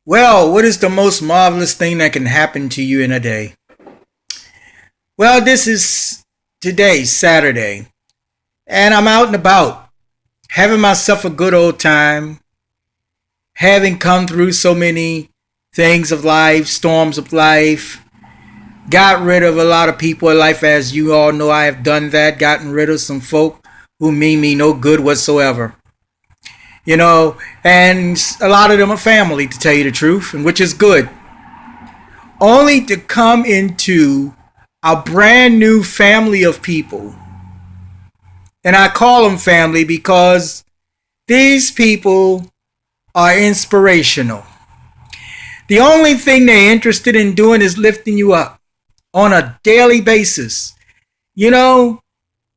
Well, what is the most marvelous thing that can happen to you in a day? Well, this is today, Saturday, and I'm out and about, having myself a good old time, having come through so many things of life, storms of life, got rid of a lot of people in life, as you all know. I have done that, gotten rid of some folk who mean me no good whatsoever. And a lot of them are family, to tell you the truth, and which is good. Only to come into a brand new family of people. And I call them family because these people are inspirational. The only thing they're interested in doing is lifting you up on a daily basis. You know,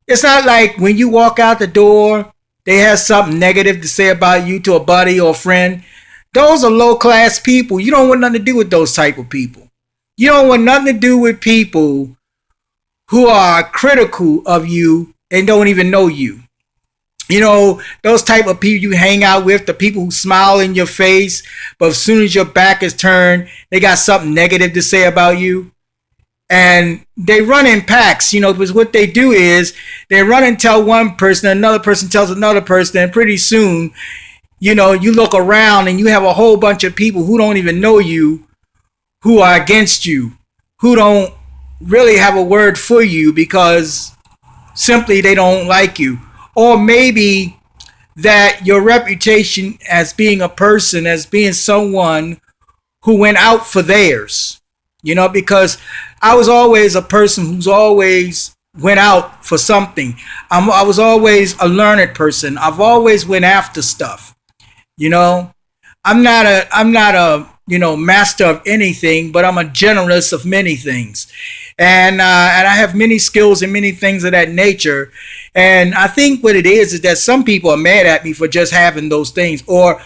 it's not like when you walk out the door, they have something negative to say about you to a buddy or a friend. Those are low class people. You don't want nothing to do with those type of people. You don't want nothing to do with people who are critical of you and don't even know you. Those type of people you hang out with, the people who smile in your face, but as soon as your back is turned, they got something negative to say about you. And they run in packs, because what they do is they run and tell one person, another person tells another person, and pretty soon, you look around and you have a whole bunch of people who don't even know you, who are against you, who don't really have a word for you because simply they don't like you. Or maybe that your reputation as being a person, as being someone who went out for theirs, because I was always a person who's always went out for something. I was always a learned person. I've always went after stuff. You know, I'm not a master of anything, but I'm a generalist of many things, and I have many skills and many things of that nature. And I think what it is that some people are mad at me for just having those things, or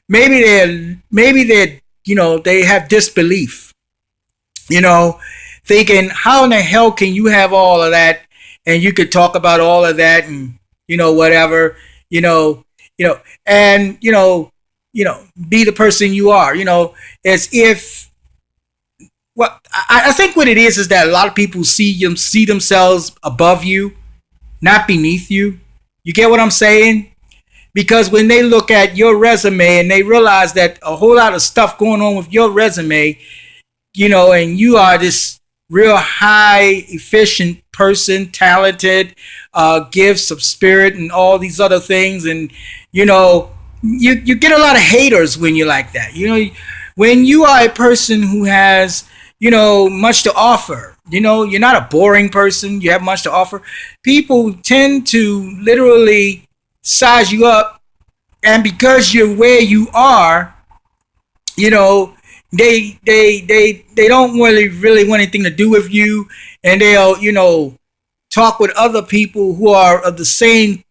maybe they're they have disbelief. You know, thinking how in the hell can you have all of that and you could talk about all of that and whatever you know and be the person you are, as if I think what it is that a lot of people see themselves above you, not beneath you. You get what I'm saying? Because when they look at your resume and they realize that a whole lot of stuff going on with your resume, and you are this real high efficient person, talented, gifts of spirit and all these other things, and you get a lot of haters when you're like that. When you are a person who has much to offer, you're not a boring person, you have much to offer, people tend to literally size you up. And because you're where you are, you know they don't really want anything to do with you, and they'll talk with other people who are of the same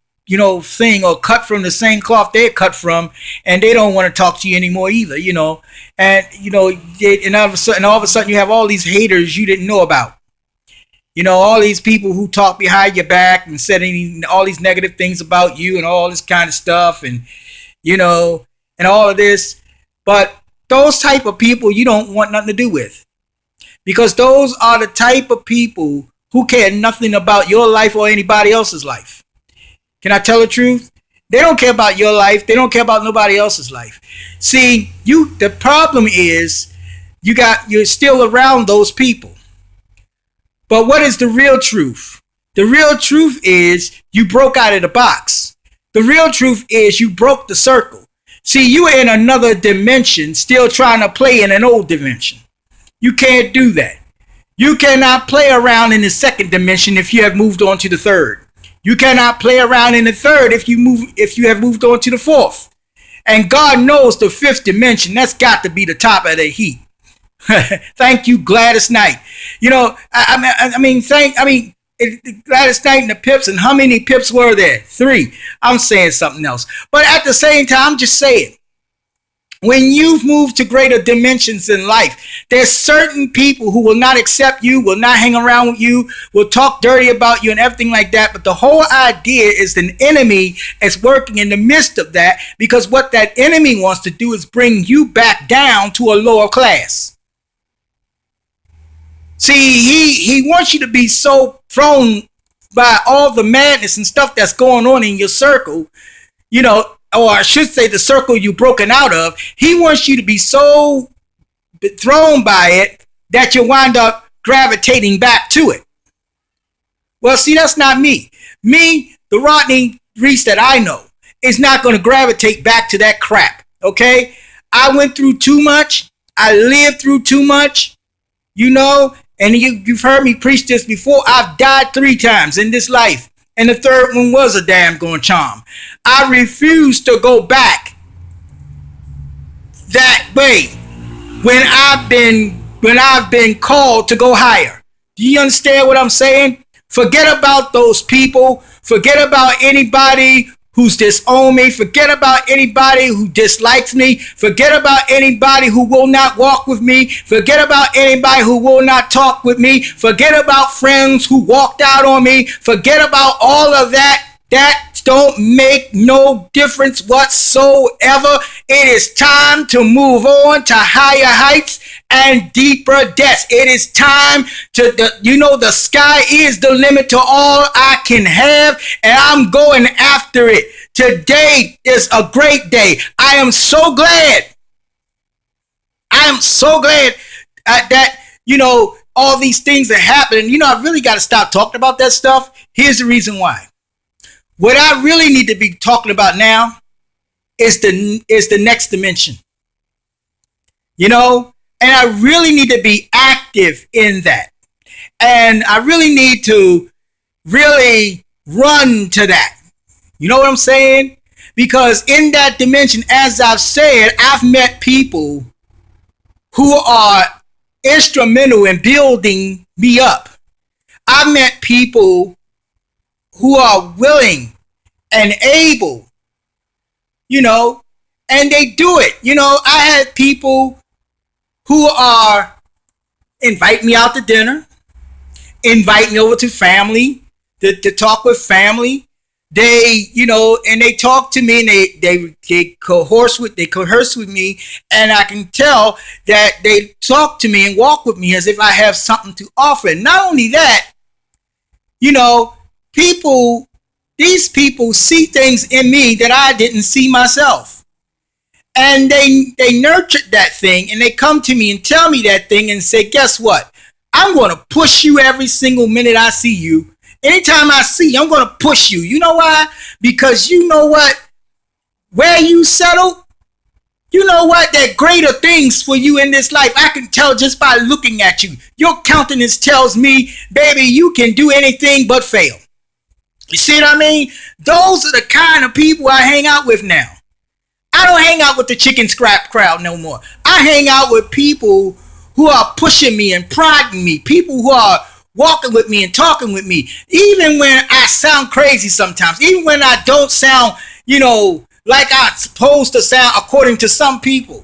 thing, or cut from the same cloth they're cut from, and they don't want to talk to you anymore either. And and all of a sudden you have all these haters you didn't know about. All these people who talk behind your back and said all these negative things about you and all this kind of stuff, and and all of this. But those type of people you don't want nothing to do with, because those are the type of people who care nothing about your life or anybody else's life. Can I tell the truth? They don't care about your life. They don't care about nobody else's life. See, the problem is you're still around those people. But what is the real truth? The real truth is you broke out of the box. The real truth is you broke the circle. See, you are in another dimension, still trying to play in an old dimension. You can't do that. You cannot play around in the second dimension if you have moved on to the third. You cannot play around in the third if you have moved on to the fourth. And God knows the fifth dimension, that's got to be the top of the heap. Thank you, Gladys Knight. Gladys Knight and the Pips, and how many Pips were there? 3. I'm saying something else. But at the same time, I'm just saying, When you've moved to greater dimensions in life, there's certain people who will not accept you, will not hang around with you, will talk dirty about you and everything like that. But the whole idea is an enemy is working in the midst of that, because what that enemy wants to do is bring you back down to a lower class. See, he wants you to be so thrown by all the madness and stuff that's going on in your circle, or I should say the circle you've broken out of. He wants you to be so thrown by it that you wind up gravitating back to it. Well, see, that's not me. Me, the Rodney Reese that I know, is not going to gravitate back to that crap, okay? I went through too much. I lived through too much, and you've heard me preach this before. I've died 3 times in this life, and the third one was a damn going charm. I refuse to go back that way when I've been called to go higher. Do you understand what I'm saying? Forget about those people. Forget about anybody who's disowned me. Forget about anybody who dislikes me. Forget about anybody who will not walk with me. Forget about anybody who will not talk with me. Forget about friends who walked out on me. Forget about all of that. That don't make no difference whatsoever. It is time to move on to higher heights and deeper depths. It is time to, the sky is the limit to all I can have, and I'm going after it. Today is a great day. I am so glad that, all these things that happen. I really got to stop talking about that stuff. Here's the reason why. What I really need to be talking about now is the next dimension. And I really need to be active in that. And I really need to really run to that. You know what I'm saying? Because in that dimension, as I've said, I've met people who are instrumental in building me up. I've met people who are willing and able, and they do it. I had people who are invite me out to dinner, invite me over to family, to talk with family. They, and they talk to me, and they converse with me, and I can tell that they talk to me and walk with me as if I have something to offer. And not only that, these people see things in me that I didn't see myself. And they nurtured that thing, and they come to me and tell me that thing and say, guess what? I'm going to push you every single minute I see you. Anytime I see you, I'm going to push you. You know why? Because you know what? Where you settle, you know what? There are greater things for you in this life. I can tell just by looking at you. Your countenance tells me, baby, you can do anything but fail. You see what I mean? Those are the kind of people I hang out with now. I don't hang out with the chicken scrap crowd no more. I hang out with people who are pushing me and prodding me. People who are walking with me and talking with me. Even when I sound crazy sometimes. Even when I don't sound, like I'm supposed to sound according to some people.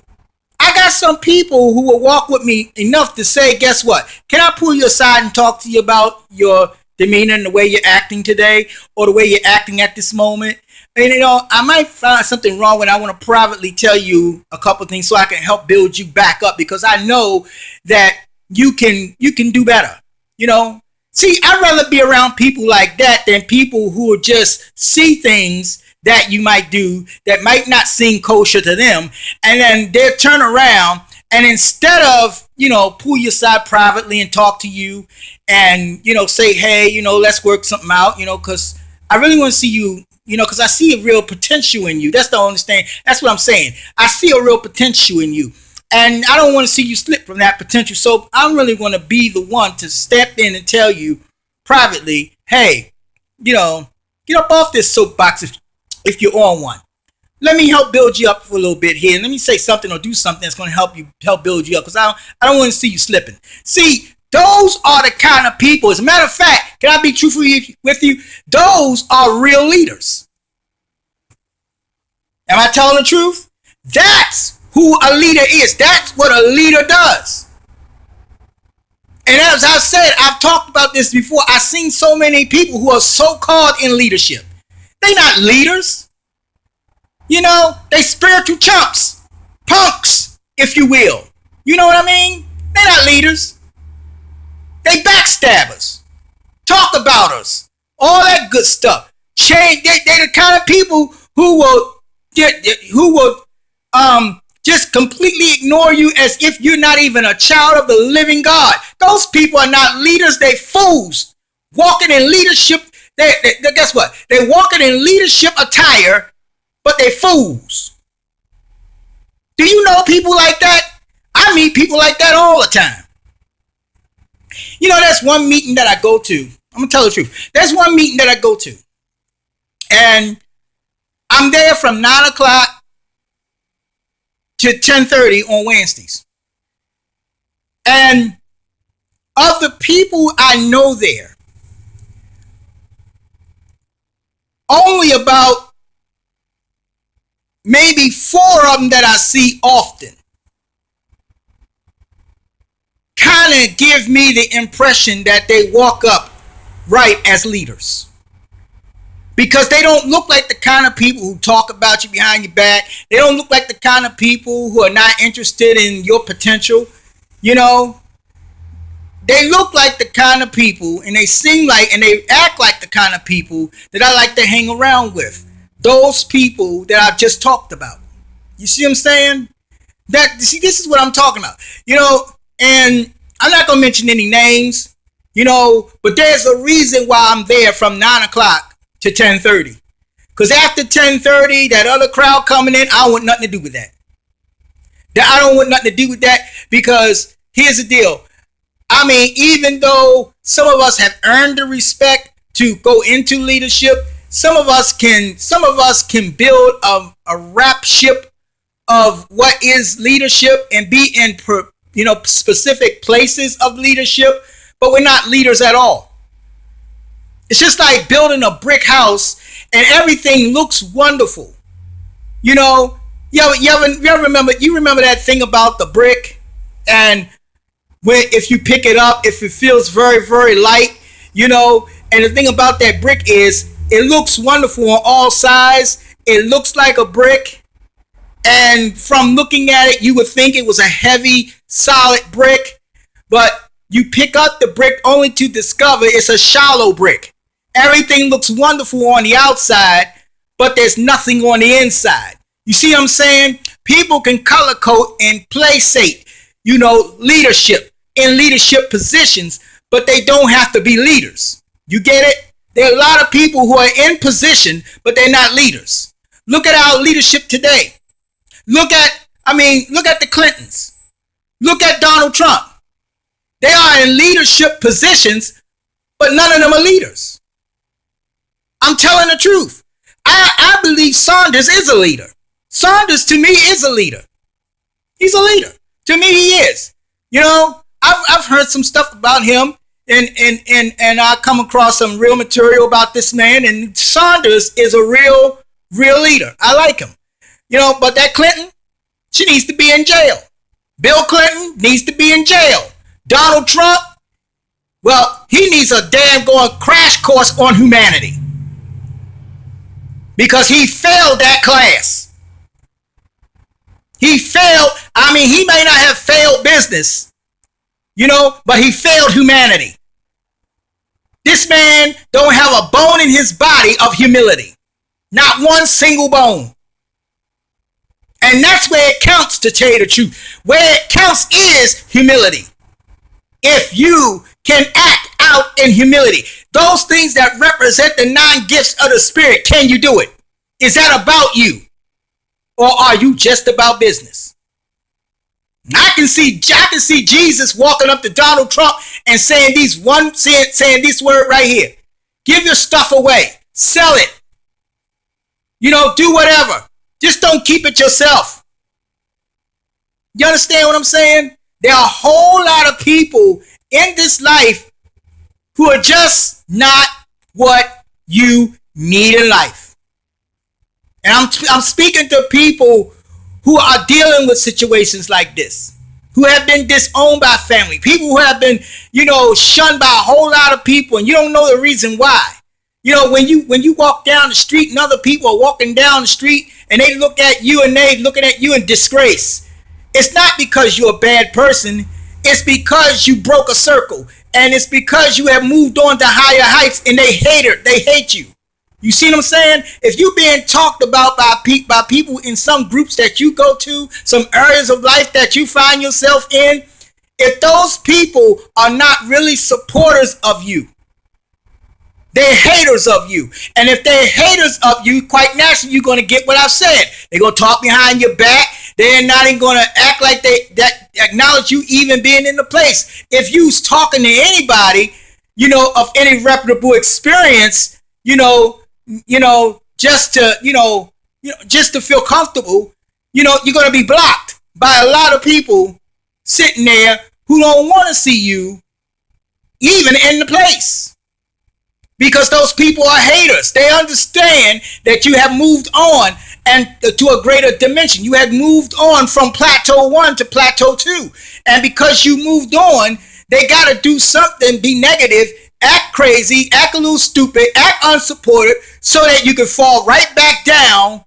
I got some people who will walk with me enough to say, guess what? Can I pull you aside and talk to you about your demeanor and the way you're acting today, or the way you're acting at this moment? And I might find something wrong when I want to privately tell you a couple things so I can help build you back up, because I know that you can do better. See, I'd rather be around people like that than people who will just see things that you might do that might not seem kosher to them, and then they'll turn around and instead of pull you aside privately and talk to you and say, hey, let's work something out, because I really want to see you, because I see a real potential in you. That's the only thing. That's what I'm saying. I see a real potential in you, and I don't want to see you slip from that potential. So I'm really going to be the one to step in and tell you privately, hey, get up off this soapbox if you're on one. Let me help build you up for a little bit here. Let me say something or do something that's going to help build you up, because I don't want to see you slipping. See, those are the kind of people. As a matter of fact, can I be truthful with you? Those are real leaders. Am I telling the truth? That's who a leader is. That's what a leader does. And as I said, I've talked about this before. I've seen so many people who are so-called in leadership. They're not leaders. You know, they spiritual chumps, punks, if you will. You know what I mean? They're not leaders. They backstabbers. Talk about us. All that good stuff. They're the kind of people who will just completely ignore you as if you're not even a child of the living God. Those people are not leaders. They fools walking in leadership. They guess what? They're walking in leadership attire, but they fools. Do you know people like that? I meet people like that all the time. You know, there's one meeting that I go to. I'm going to tell the truth. There's one meeting that I go to. And I'm there from 9 o'clock to 10:30 on Wednesdays. And of the people I know there, only about maybe 4 of them that I see often kind of give me the impression that they walk up right as leaders. Because they don't look like the kind of people who talk about you behind your back. They don't look like the kind of people who are not interested in your potential. You know, they look like the kind of people, and they seem like, and they act like the kind of people that I like to hang around with. Those people that I've just talked about. You see what I'm saying? This is what I'm talking about. You know, and I'm not going to mention any names, you know, but there's a reason why I'm there from 9 o'clock to 10:30. Because after 10:30, that other crowd coming in, I don't want nothing to do with that. I don't want nothing to do with that, because here's the deal. I mean, even though some of us have earned the respect to go into leadership, some of us can build a rap ship of what is leadership and be in specific places of leadership, but we're not leaders at all. It's just like building a brick house and everything looks wonderful. You know, you remember that thing about the brick, and if you pick it up, if it feels very, very light, you know, and the thing about that brick is it looks wonderful on all sides. It looks like a brick, and from looking at it, you would think it was a heavy, solid brick, but you pick up the brick only to discover it's a shallow brick. Everything looks wonderful on the outside, but there's nothing on the inside. You see what I'm saying? People can color code and placate, you know, leadership in leadership positions, but they don't have to be leaders. You get it? There are a lot of people who are in position, but they're not leaders. Look at our leadership today. Look at the Clintons. Look at Donald Trump. They are in leadership positions, but none of them are leaders. I'm telling the truth. I believe Sanders is a leader. Sanders, to me, is a leader. He's a leader. To me, he is. You know, I've heard some stuff about him, and I come across some real material about this man, and Sanders is a real leader. I like him. You know, but that Clinton, she needs to be in jail. Bill Clinton needs to be in jail. Donald Trump, well, he needs a damn going crash course on humanity. Because he failed that class. He failed. I mean, he may not have failed business, you know, but he failed humanity. This man don't have a bone in his body of humility. Not one single bone. And that's where it counts, to tell you the truth. Where it counts is humility. If you can act out in humility, those things that represent the 9 gifts of the Spirit, can you do it? Is that about you? Or are you just about business? I can see Jesus walking up to Donald Trump and saying these word right here. Give your stuff away. Sell it. You know, do whatever. Just don't keep it yourself. You understand what I'm saying? There are a whole lot of people in this life who are just not what you need in life. And I'm speaking to people who are dealing with situations like this, who have been disowned by family, people who have been, shunned by a whole lot of people, and you don't know the reason why. When you walk down the street and other people are walking down the street and they look at you and they looking at you in disgrace, it's not because you're a bad person. It's because you broke a circle, and it's because you have moved on to higher heights, and they hate you. You see what I'm saying? If you're being talked about by people in some groups that you go to, some areas of life that you find yourself in, if those people are not really supporters of you, they're haters of you. And if they're haters of you, quite naturally, you're going to get what I've said. They're going to talk behind your back. They're not even going to act like that acknowledge you even being in the place. If you's talking to anybody, of any reputable experience, just to feel comfortable, you're going to be blocked by a lot of people sitting there who don't want to see you even in the place. Because those people are haters. They understand that you have moved on and to a greater dimension. You have moved on from plateau 1 to plateau 2. And because you moved on, they got to do something, be negative, act crazy, act a little stupid, act unsupported, so that you can fall right back down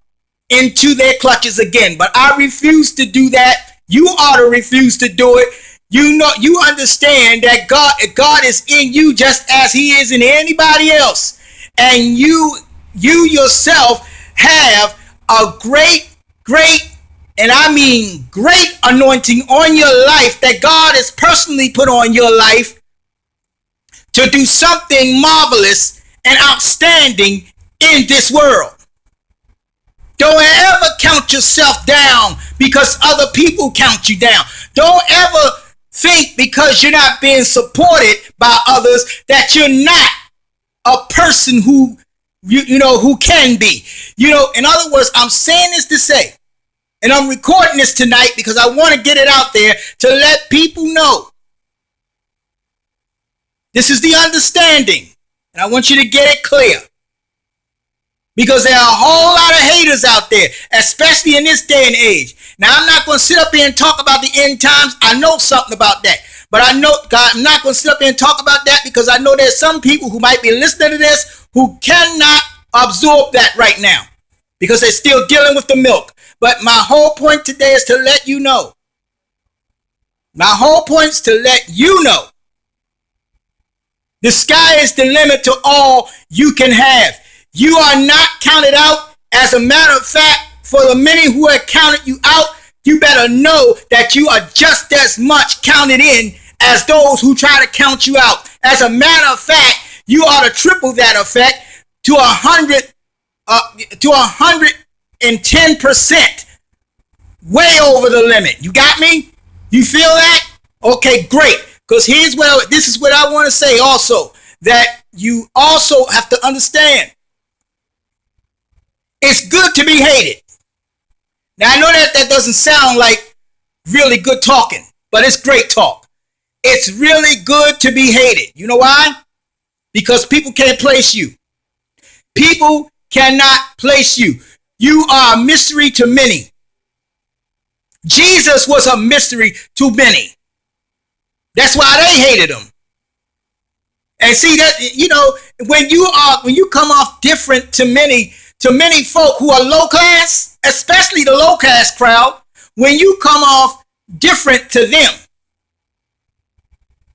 into their clutches again. But I refuse to do that. You ought to refuse to do it. You understand that God is in you just as he is in anybody else. And you yourself have a great, and I mean great anointing on your life that God has personally put on your life to do something marvelous and outstanding in this world. Don't ever count yourself down because other people count you down. Don't ever think because you're not being supported by others that you're not a person who who can be. In other words, I'm saying this to say, and I'm recording this tonight because I want to get it out there to let people know. This is the understanding, and I want you to get it clear. Because there are a whole lot of haters out there, especially in this day and age. Now, I'm not going to sit up here and talk about the end times. I know something about that. But I'm not going to sit up here and talk about that because I know there's some people who might be listening to this who cannot absorb that right now because they're still dealing with the milk. But my whole point today is to let you know. My whole point is to let you know. The sky is the limit to all you can have. You are not counted out. As a matter of fact, for the many who have counted you out, you better know that you are just as much counted in as those who try to count you out. As a matter of fact, you ought to triple that effect to 110%, way over the limit. You got me? You feel that? Okay, great. Because this is what I want to say also, that you also have to understand. It's good to be hated. Now, I know that doesn't sound like really good talking, but it's great talk. It's really good to be hated. You know why? Because people can't place you. People cannot place you. You are a mystery to many. Jesus was a mystery to many. That's why they hated him. And see that, when you come off different to many folk who are low class, especially the low class crowd, when you come off different to them,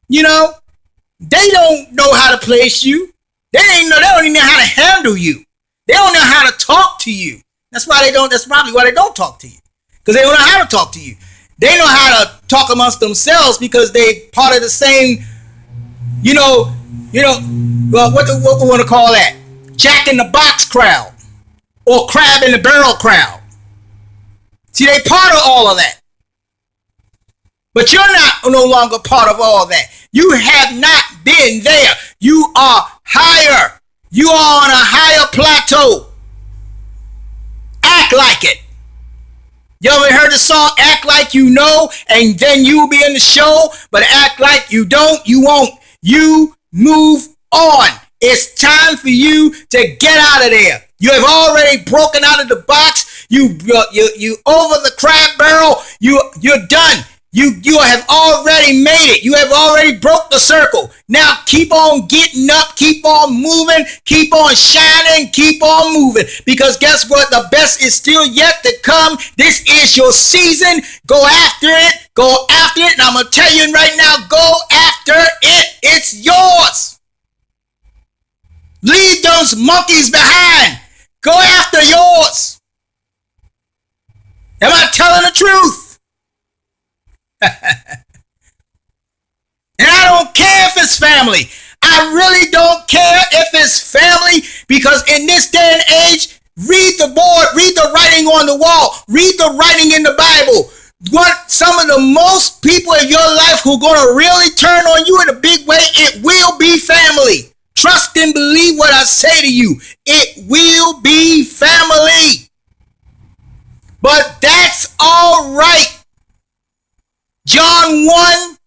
they don't know how to place you. They don't even know how to handle you. They don't know how to talk to you. That's probably why they don't talk to you. Because they don't know how to talk to you. They know how to talk amongst themselves because they part of the same, what we want to call that? Jack in the Box crowd or Crab in the Barrel crowd. See, they part of all of that. But you're no longer part of all that. You have not been there. You are higher. You are on a higher plateau. Act like it. You ever heard the song, Act Like You Know, and then you'll be in the show, but act like you don't, you won't. You move on. It's time for you to get out of there. You have already broken out of the box. You over the crab barrel. You're done. You have already made it. You have already broke the circle. Now keep on getting up, keep on moving, keep on shining, keep on moving. Because guess what? The best is still yet to come. This is your season. Go after it. Go after it. And I'm going to tell you right now, go after it. It's yours. Leave those monkeys behind. Go after yours. Am I telling the truth? And I don't care if it's family. I really don't care if it's family, because in this day and age, read the board, read the writing on the wall, read the writing in the Bible. What some of the most people in your life who are going to really turn on you in a big way, it will be family. Trust and believe what I say to you. It will be family. But that's all right. John 1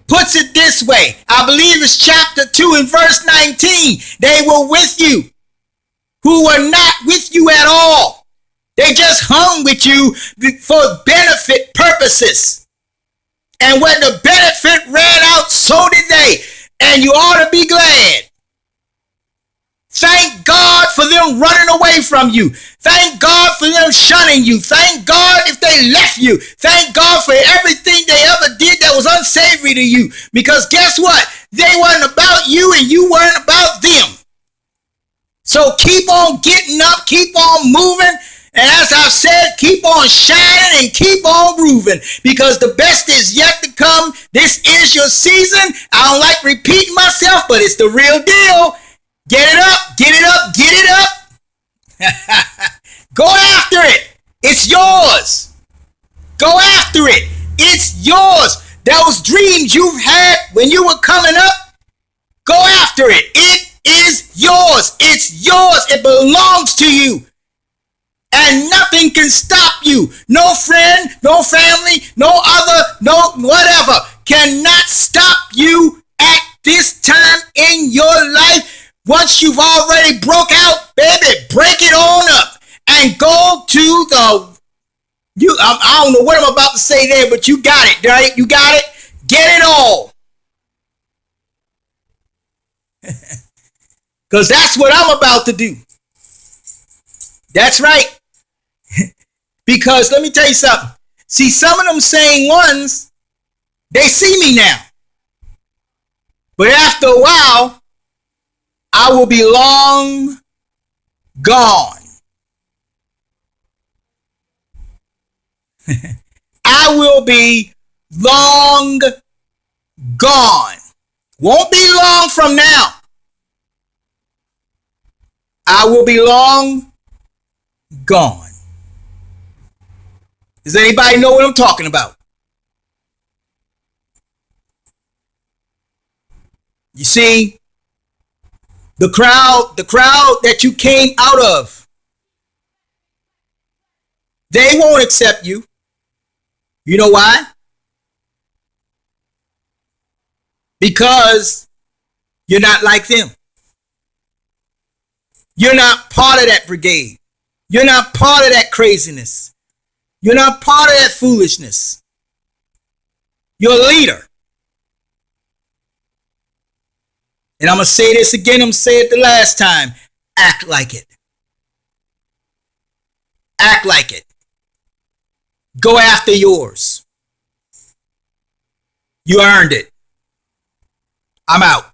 puts it this way. I believe it's chapter 2 and verse 19. They were with you who were not with you at all. They just hung with you for benefit purposes. And when the benefit ran out, so did they. And you ought to be glad. Thank God for them running away from you. Thank God for them shunning you. Thank God if they left you. Thank God for everything they ever did that was unsavory to you. Because guess what? They weren't about you and you weren't about them. So keep on getting up, keep on moving. And as I've said, keep on shining and keep on moving, because the best is yet to come. This is your season. I don't like repeating myself, but it's the real deal. Get it up, get it up, get it up. Go after it. It's yours. Go after it. It's yours. Those dreams you've had when you were coming up, go after it. It is yours. It's yours. It belongs to you. And nothing can stop you. No friend, no family, no other, no whatever cannot stop you at this time in your life. Once you've already broke out, baby, break it on up and go to the, I don't know what I'm about to say there, but you got it, right? You got it? Get it all. Because that's what I'm about to do. That's right. Because let me tell you something. See, some of them same ones, they see me now. But after a while, I will be long gone. I will be long gone. Won't be long from now. I will be long gone. Does anybody know what I'm talking about? You see, the crowd that you came out of, they won't accept you. You know why? Because you're not like them. You're not part of that brigade. You're not part of that craziness. You're not part of that foolishness. You're a leader. And I'm going to say this again. I'm going to say it the last time. Act like it. Act like it. Go after yours. You earned it. I'm out.